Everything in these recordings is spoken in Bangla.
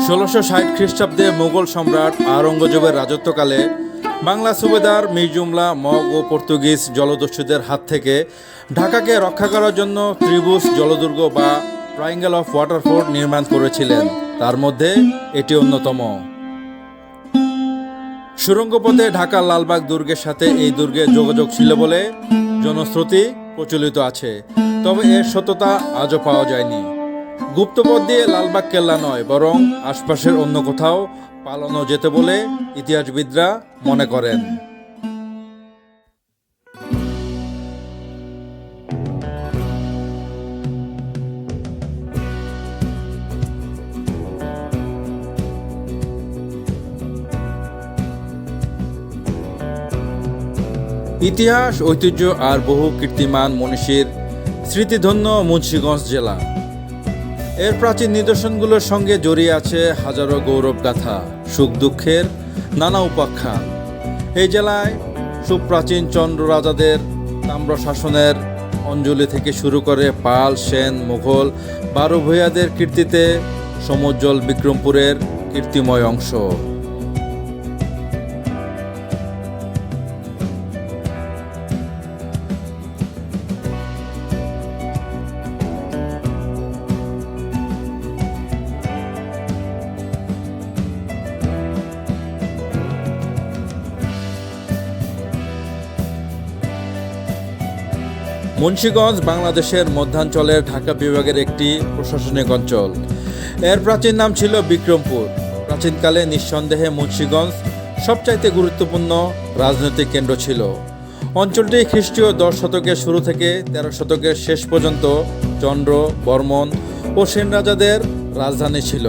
1660 খ্রিস্টাব্দে মুঘল সম্রাট আওরঙ্গজেবের রাজত্বকালে বাংলা সুবেদার মীর জুমলা মগ ও পর্তুগিজ জলদস্যুদের হাত থেকে ঢাকাকে রক্ষা করার জন্য ত্রিভুজ জলদুর্গ বা ট্রায়াঙ্গেল অফ ওয়াটারফোর্ট নির্মাণ করেছিলেন। তার মধ্যে এটি অন্যতম। সুড়ঙ্গপথে ঢাকার লালবাগ দুর্গের সাথে এই দুর্গে যোগাযোগ ছিল বলে জনশ্রুতি প্রচলিত আছে, তবে এর সত্যতা আজও পাওয়া যায়নি। গুপ্তপথ দিয়ে লালবাগ কেল্লা নয়, বরং আশপাশের অন্য কোথাও পালানো যেতে বলে ইতিহাসবিদরা মনে করেন। ইতিহাস, ঐতিহ্য আর বহু কীর্তিমান মনীষীর স্মৃতিধন্য মুন্সিগঞ্জ জেলা। এর প্রাচীন নিদর্শনগুলোর সঙ্গে জড়িয়ে আছে হাজারো গৌরব গাথা, সুখ দুঃখের নানা উপাখ্যান। এই জেলায় সুপ্রাচীন চন্দ্র রাজাদের তাম্র শাসনের অঞ্জলি থেকে শুরু করে পাল, সেন, মুঘল, বারো ভূঁইয়াদের কীর্তিতে সমুজ্জ্বল বিক্রমপুরের কীর্তিময় অংশ। মুন্সিগঞ্জ বাংলাদেশের মধ্যাঞ্চলের ঢাকা বিভাগের একটি প্রশাসনিক অঞ্চল। এর প্রাচীন নাম ছিল বিক্রমপুর। প্রাচীনকালে নিঃসন্দেহে মুন্সিগঞ্জ সবচাইতে গুরুত্বপূর্ণ রাজনৈতিক কেন্দ্র ছিল। অঞ্চলটি খ্রিস্টীয় 10 শতকের শুরু থেকে 13 শতকের শেষ পর্যন্ত চন্দ্র, বর্মন ও সেন রাজাদের রাজধানী ছিল।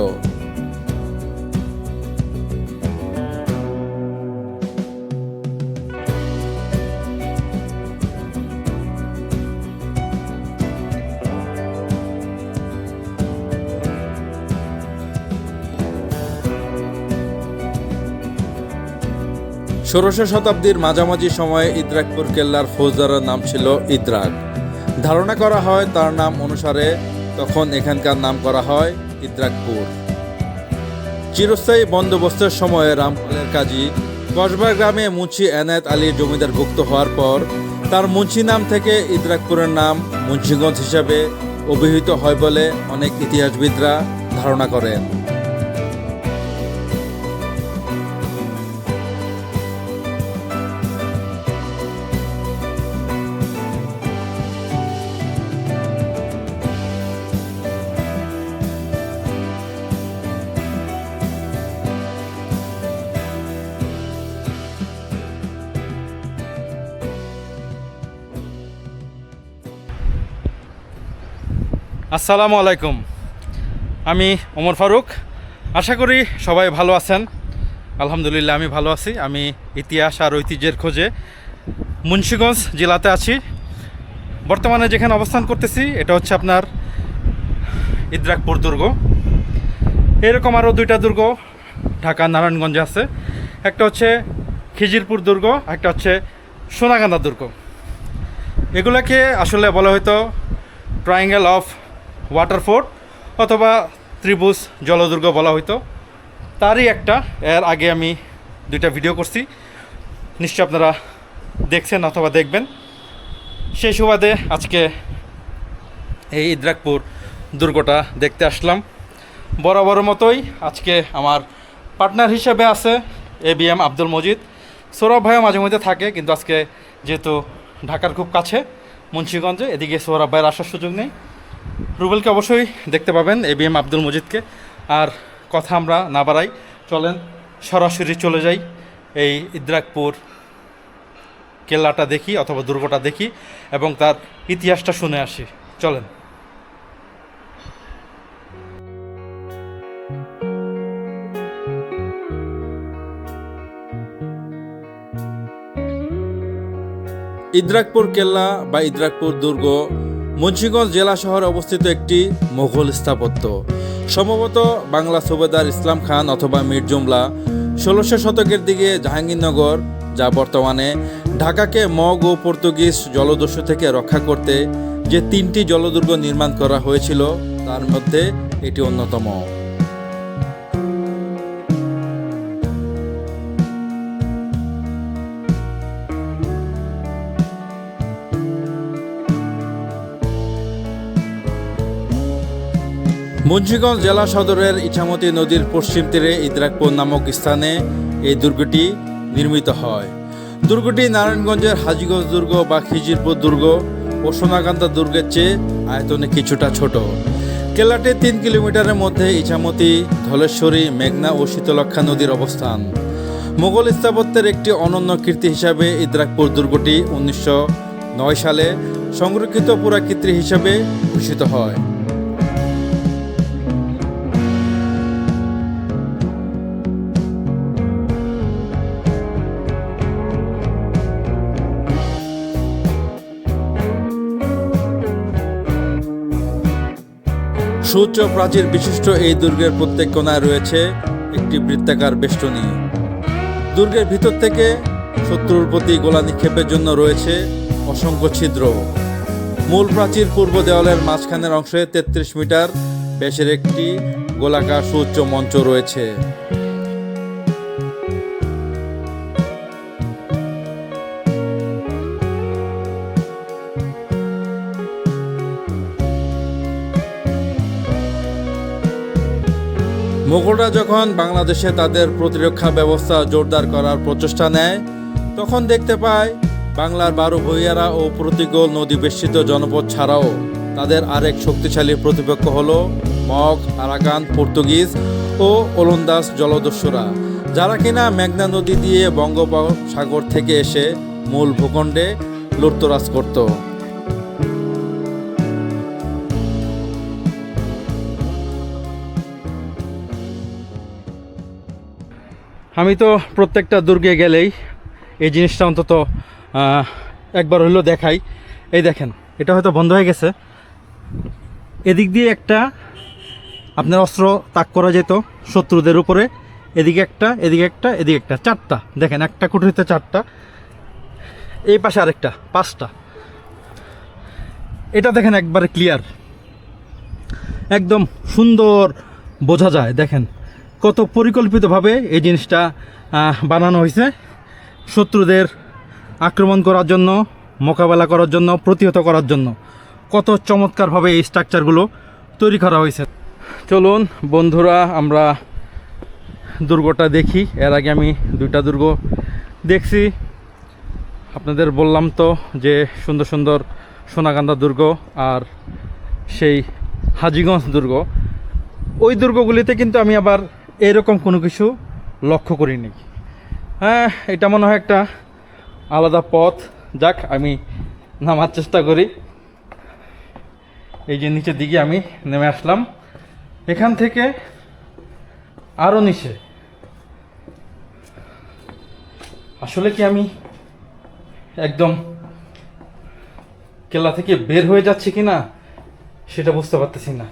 ষোড়শ শতাব্দীর মাঝামাঝি সময়ে ইদ্রাকপুর কেল্লার ফৌজদারের নাম ছিল ইদ্রাক। ধারণা করা হয় তার নাম অনুসারে তখন এখানকার নাম করা হয় ইদ্রাকপুর। চিরস্থায়ী বন্দোবস্তের সময়ে রামপালের কাজী কসবা গ্রামে মুন্সি এনায়েত আলীর জমিদারভুক্ত হওয়ার পর তার মুন্সি নাম থেকে ইদ্রাকপুরের নাম মুন্সিগঞ্জ হিসাবে অভিহিত হয় বলে অনেক ইতিহাসবিদরা ধারণা করেন। আসসালামু আলাইকুম, আমি ওমর ফারুক। আশা করি সবাই ভালো আছেন। আলহামদুলিল্লাহ আমি ভালো আছি। আমি ইতিহাস আর ঐতিহ্যের খোঁজে মুন্সিগঞ্জ জেলাতে আছি। বর্তমানে যেখানে অবস্থান করতেছি এটা হচ্ছে আপনার ইদ্রাকপুর দুর্গ। এরকম আরও 2টা দুর্গ ঢাকা নারায়ণগঞ্জে আছে। একটা হচ্ছে খিজিরপুর দুর্গ, একটা হচ্ছে সোনাকান্দা দুর্গ। এগুলোকে আসলে বলা হয়তো ট্রায়াঙ্গেল অফ ওয়াটারফোর্ট অথবা ত্রিভুজ জলদুর্গ বলা হইতো। তারই একটা। এর আগে আমি 2টা ভিডিও করছি, নিশ্চয় আপনারা দেখছেন অথবা দেখবেন। সেই সুবাদে আজকে এই ইদ্রাকপুর দুর্গটা দেখতে আসলাম। বরাবর মতোই আজকে আমার পার্টনার হিসেবে আছে ABM আব্দুল মজিদ। সৌরভ ভাইও মাঝে মধ্যে থাকে, কিন্তু আজকে যেহেতু ঢাকার খুব কাছে মুন্সিগঞ্জে, এদিকে সৌরভ ভাইয়ের আসার সুযোগ নেই। রুবেলকে অবশ্যই দেখতে পাবেন, ABM আব্দুল মজিদকে। আর কথা আমরা না বাড়াই, চলেন সরাসরি চলে যাই এই ইদ্রাকপুর কেল্লাটা দেখি অথবা দুর্গটা দেখি এবং তার ইতিহাসটা শুনে আসি। চলেন। ইদ্রাকপুর কেল্লা বা ইদ্রাকপুর দুর্গ মুন্সিগঞ্জ জেলা শহরে অবস্থিত একটি মুঘল স্থাপত্য। সম্ভবত বাংলা সুবেদার ইসলাম খান অথবা মীর জুমলা 1600 শতকের দিকে জাহাঙ্গীরনগর, যা বর্তমানে ঢাকাকে মগ ও পর্তুগিজ জলদস্যু থেকে রক্ষা করতে যে 3টি জলদুর্গ নির্মাণ করা হয়েছিল তার মধ্যে এটি অন্যতম। মুন্সিগঞ্জ জেলা সদরের ইছামতি নদীর পশ্চিম তীরে ইদ্রাকপুর নামক স্থানে এই দুর্গটি নির্মিত হয়। দুর্গটি নারায়ণগঞ্জের হাজীগঞ্জ দুর্গ বা খিজিরপুর দুর্গ ও সোনাকান্দা দুর্গের চেয়ে আয়তনে কিছুটা ছোট। কেল্লাটি 3 কিলোমিটারের মধ্যে ইছামতি, ধলেশ্বরী, মেঘনা ও শীতলক্ষ্যা নদীর অবস্থান। মোগল স্থাপত্যের একটি অনন্য কীর্তি হিসাবে ইদ্রাকপুর দুর্গটি 1909 সালে সংরক্ষিত পুরাকীর্তি হিসাবে ঘোষিত হয়। সুউচ্চ প্রাচীর বিশিষ্ট এই দুর্গের প্রত্যেক কোণায় রয়েছে একটি বৃত্তাকার বেষ্টনী। দুর্গের ভিতর থেকে শত্রুর প্রতি গোলা নিক্ষেপের জন্য রয়েছে অসংখ্য ছিদ্র। মূল প্রাচীর পূর্ব দেওয়ালের মাঝখানের অংশে 33 মিটার ব্যাসের একটি গোলাকার সুউচ্চ মঞ্চ রয়েছে। মোগলরা যখন বাংলাদেশে তাদের প্রতিরক্ষা ব্যবস্থা জোরদার করার প্রচেষ্টা নেয়, তখন দেখতে পায় বাংলার 12 ভূঁইয়ারা ও প্রতিকূল নদী বেষ্টিত জনপদ ছাড়াও তাদের আরেক শক্তিশালী প্রতিপক্ষ হল মগ, আরাকান, পর্তুগিজ ও ওলন্দাজ জলদস্যুরা, যারা কিনা মেঘনা নদী দিয়ে বঙ্গোপসাগর থেকে এসে মূল ভূখণ্ডে লুটতরাজ করত। আমি তো প্রত্যেকটা দুর্গে গেলেই এই জিনিসটা অন্তত একবার হইলেও দেখাই। এই দেখেন, এটা হয়তো বন্ধ হয়ে গেছে। এদিক দিয়ে একটা আপনার অস্ত্র তাক করা যেত শত্রুদের উপরে। এদিকে একটা, এদিকে একটা, এদিকে একটা, 4টা। দেখেন, একটা কুঠুরিতে 4টা, এই পাশে আরেকটা, 5টা। এটা দেখেন একবারে ক্লিয়ার, একদম সুন্দর বোঝা যায়। দেখেন কত পরিকল্পিতভাবে এই জিনিসটা বানানো হয়েছে শত্রুদের আক্রমণ করার জন্য, মোকাবেলা করার জন্য, প্রতিহত করার জন্য। কত চমৎকারভাবে এই স্ট্রাকচারগুলো তৈরি করা হয়েছে। চলুন বন্ধুরা, আমরা দুর্গটা দেখি। এর আগে আমি 2টা দুর্গ দেখছি, আপনাদের বললাম তো যে সুন্দর সুন্দর সোনাকান্দা দুর্গ আর সেই হাজীগঞ্জ দুর্গ। ওই দুর্গগুলিতে কিন্তু আমি আবার এরকম কোনো কিছু লক্ষ্য করিনি। হ্যাঁ, এটা মনে হয় একটা আলাদা পথ। যাক, আমি নামার চেষ্টা করি। এই যে নিচের দিকে আমি নেমে আসলাম, এখান থেকে আরও নিচে। আসলে কি আমি একদম কেল্লা থেকে বের হয়ে যাচ্ছি কি না সেটা বুঝতে পারতেছি না।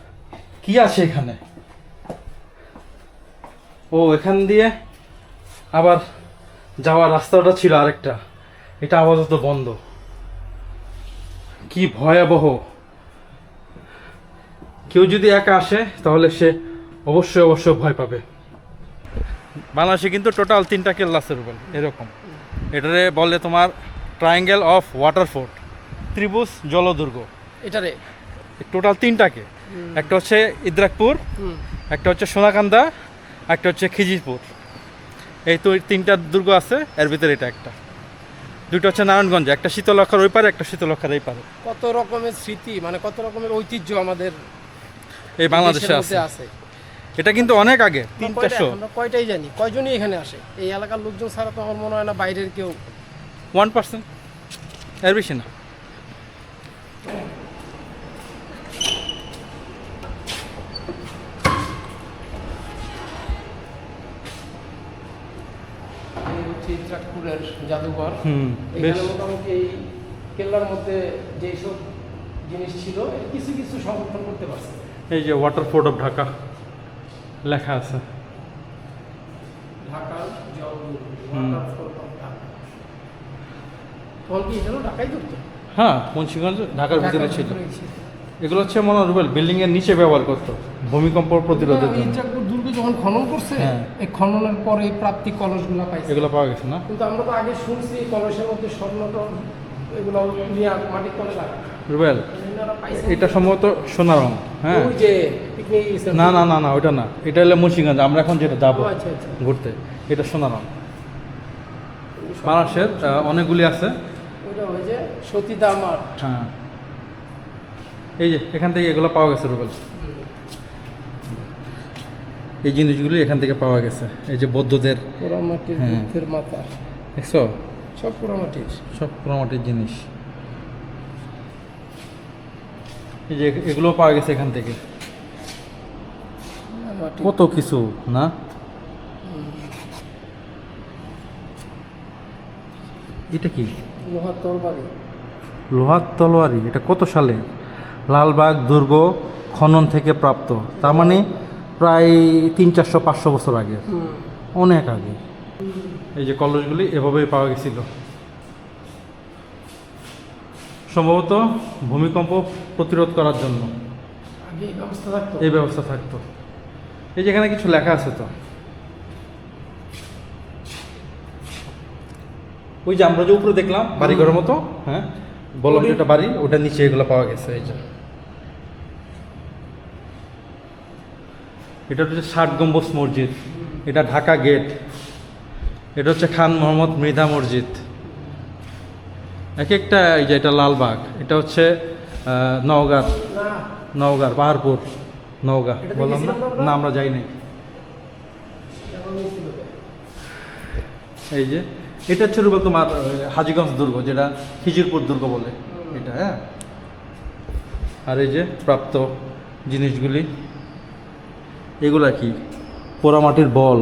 কি আছে এখানে? ও, এখান দিয়ে আবার যাওয়ার রাস্তাটা ছিল আরেকটা, এটা আপাতত বন্ধ। কি ভয়াবহ! কেউ যদি একা আসে তাহলে সে অবশ্যই ভয় পাবে। বাংলাদেশে কিন্তু টোটাল 3টা কেল্লা আছে রুবেল, এরকম। এটারে বলে তোমার ট্রায়াঙ্গেল অফ ওয়াটার ফোর্ট, ত্রিভুজ জলদুর্গ। এটারে টোটাল 3টাকে, একটা হচ্ছে ইদ্রাকপুর, একটা হচ্ছে সোনাকান্দা, একটা হচ্ছে খিজিরপুর। এই তো 3টা দুর্গ আছে, এর ভিতরে এটা একটা। 2টা হচ্ছে নারায়ণগঞ্জে, একটা শীতলক্ষ্যার ওই পারে, একটা শীতলক্ষ্যার এই পারে। কত রকমের স্মৃতি, মানে কত রকমের ঐতিহ্য আমাদের এই বাংলাদেশে দেশের মধ্যে আছে। এটা কিন্তু অনেক আগে, 300। আমরা কয়টাই জানি, কয়জনই এখানে আসে। এই এলাকার লোকজন ছাড়া তো আমার মনে হয় না বাইরের কেউ। 1%, এর বেশি না। এই হচ্ছে ইদ্রাকপুরের জাদুঘর। বেশ। এখানে মোটামুটি এই কেল্লার মধ্যে যেসব জিনিস ছিল কিছু কিছু সংরক্ষণ করতে পারছে। এই যে ওয়াটার ফোর্ট অফ ঢাকা লেখা আছে। ঢাকার ওয়াটার ফোর্ট অফ ঢাকা। তখন কি এটাও ঢাকাই করতো? হ্যাঁ, মুন্সিগঞ্জ ঢাকার ভিতরে ছিল। ভিতরেই ছিল। এগুলো হচ্ছে মনে হয় বিল্ডিং এর নিচে ব্যবহার করতো ভূমিকম্প প্রতিরোধের জন্য। ইদ্রাকপুর দুর্গ যখন খনন করছে, হ্যাঁ। এই খননের পরে প্রাপ্তি কলসগুলো পাইছে। এগুলো পাওয়া গেছে না? কিন্তু আমরা তো আগে শুনছি এই কলসের মধ্যে স্বর্ণটা এগুলো নিয়ে মাটির তলে রাখা। রুবেল, এনারা পাইছে। এটা সম্ভবত সোনা রং। হ্যাঁ ওই যে পিকনিক গেছিলাম। না না না না ওইটা না, এটা হলো মুন্সিগঞ্জ, আমরা এখন যেটা যাবো ও, আচ্ছা আচ্ছা। ঘুরতে, এটা সোনারং। মানুষের অনেকগুলি আছে। ওইটা ওই যে সতীদা আমার। হ্যাঁ এই যে এখান থেকে এগুলো পাওয়া গেছে রুবেল, এই জিনিসগুলি এখান থেকে পাওয়া গেছে। এই যে বৌদ্ধদের, পোড়ামাটির হ্যাঁ। বুদ্ধের মাথা, দেখছো সব পোড়ামাটির। সব পোড়ামাটির জিনিস। এই যে এগুলো পাওয়া গেছে এখান থেকে, মাটি। কত কিছু না। এটা কি? লোহার তরবারি। লোহার তলোয়ারি। এটা কত সালে? লালবাগ দুর্গ খনন থেকে প্রাপ্ত, তার মানে প্রায় 300-400 বছর আগে, অনেক আগে। এই যে কলসগুলি এভাবেই পাওয়া গেছিল, সম্ভবত ভূমিকম্প প্রতিরোধ করার জন্য আগে এই ব্যবস্থা থাকতো। এই ব্যবস্থা থাকতো। এই যে এখানে কিছু লেখা আছে তো, ওই যে আমরা যে উপরে দেখলাম বাড়িঘরের মতো, হ্যাঁ বললাম যে এটা বাড়ি, ওটা নিচে এগুলো পাওয়া গেছে। এই যে এটা হচ্ছে 60 গম্বুজ মসজিদ, এটা ঢাকা গেট, এটা হচ্ছে খান মোহাম্মদ মৃধা মসজিদ। এক একটা, এই যে এটা লালবাগ, এটা হচ্ছে নওগাঁ, না, নওগাঁ পাহাড়পুর, নওগাঁ। এটাতে বললাম না, গেছিলাম আমরা? না আমরা যাই নাই। এমন ছিল। এই যে এটা হচ্ছে রুবেল তোমার হাজীগঞ্জ দুর্গ, যেটা খিজিরপুর দুর্গ বলে এটা, হ্যাঁ। আর এই যে প্রাপ্ত জিনিসগুলি, এগুলা কি? পোড়ামাটির বল।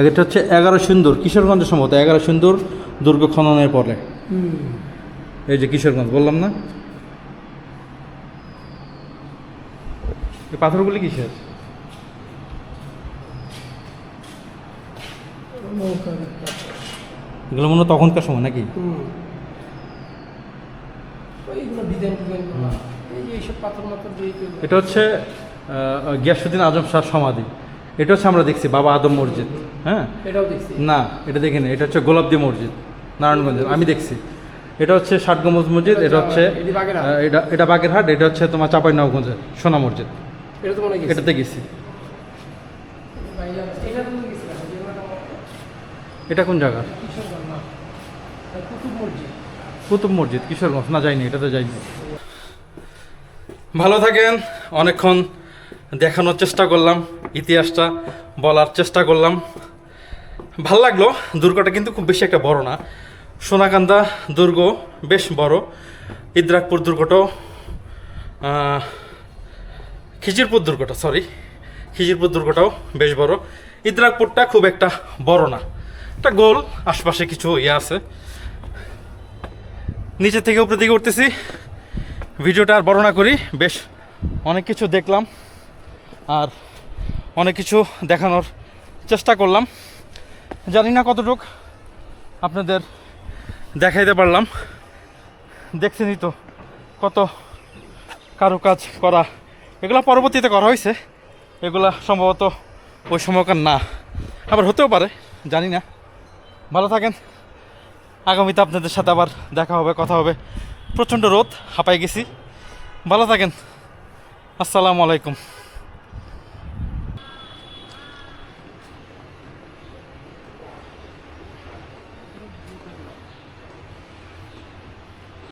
এটা হচ্ছে 11 সুন্দর, কিশোরগঞ্জের সম্ভবত 11 সুন্দর দুর্গ খননের পরে। এই যে কিশোরগঞ্জ বললাম না। এই পাথরগুলি কিসের? নৌকার। এগুলো মনে হয় তখনকার সময় নাকি? ওইগুলো ডিজাইন টিজাইন করা। এই যে এইসব পাথর মাথর দিয়ে তৈরি। এটা হচ্ছে গিয়াসউদ্দিন আজম শাহ সমাধি। এটা হচ্ছে আমরা দেখছি বাবা আদম মসজিদ, হ্যাঁ। এটাও দেখছি। না এটা দেখিনি, এটা হচ্ছে গোলাপদি মসজিদ নারায়ণগঞ্জের, আমি দেখছি। এটা হচ্ছে 60 গম্বুজ মসজিদ, এটা হচ্ছে এটি বাগেরহাট। এটা বাগেরহাট, এটা হচ্ছে তোমার চাঁপাইনবাবগঞ্জের সোনা মসজিদ, এটা তো মনে গেছে। এটাতে গেছি। এটা তো গেছিলাম, যেগুলো এটা কোন জায়গা? কিশোরগঞ্জ না, কুতুব মসজিদ। কুতুব মসজিদ কিশোরগঞ্জ, না যাইনি, এটাতে যাইনি। ভালো থাকেন। অনেকক্ষণ দেখানোর চেষ্টা করলাম, ইতিহাসটা বলার চেষ্টা করলাম, ভাল লাগলো। দুর্গটা কিন্তু খুব বেশি একটা বড় না। সোনাকান্দা দুর্গ বেশ বড়, ইদ্রাকপুর দুর্গটাও, খিজিরপুর দুর্গটাও বেশ বড়। ইদ্রাকপুরটা খুব একটা বড় না, একটা গোল, আশপাশে কিছু ইয়ে আছে। নিচে থেকে উপরে দিকে উঠতেছি, ভিডিওটা আর বড় না করি। বেশ অনেক কিছু দেখলাম আর অনেক কিছু দেখানোর চেষ্টা করলাম, জানি না কতটুক আপনাদের দেখাইতে পারলাম। দেখছেনই তো কত কারুকাজ করা, এগুলো পরবর্তীতে করা হয়েছে, এগুলা সম্ভবত ওই সময়কার না, আবার হতেও পারে, জানি না। ভালো থাকেন, আগামীতে আপনাদের সাথে আবার দেখা হবে, কথা হবে। প্রচণ্ড রোদ, হাঁপাই গেছি। ভালো থাকেন, আসসালামু আলাইকুম।